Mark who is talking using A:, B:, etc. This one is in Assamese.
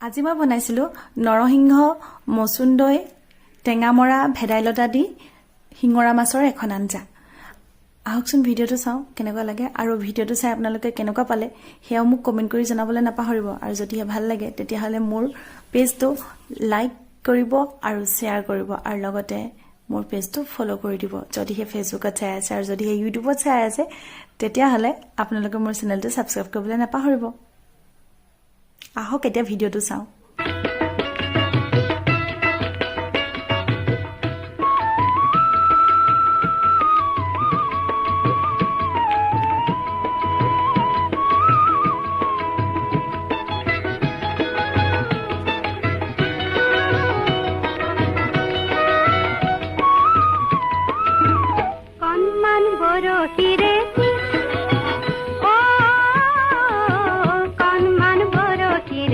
A: আজি মই বনাইছিলোঁ নৰসিংহ, মচুন্দৈ, টেঙামৰা, ভেদাইলতা দি শিঙৰা মাছৰ এখন আঞ্জা। আহকচোন ভিডিঅ'টো চাওঁ কেনেকুৱা লাগে, আৰু ভিডিঅ'টো চাই আপোনালোকে কেনেকুৱা পালে সেয়াও মোক কমেণ্ট কৰি জনাবলৈ নাপাহৰিব। আৰু যদিহে ভাল লাগে তেতিয়াহ'লে মোৰ পেজটো লাইক কৰিব আৰু শ্বেয়াৰ কৰিব, আৰু লগতে মোৰ পেজটো ফ'ল' কৰি দিব যদিহে ফেচবুকত চাই আছে, আৰু যদিহে ইউটিউবত চাই আছে তেতিয়াহ'লে আপোনালোকে মোৰ চেনেলটো ছাবস্ক্ৰাইব কৰিবলৈ নাপাহৰিব। আহক এতিয়া ভিডিঅ'টো চাওঁ।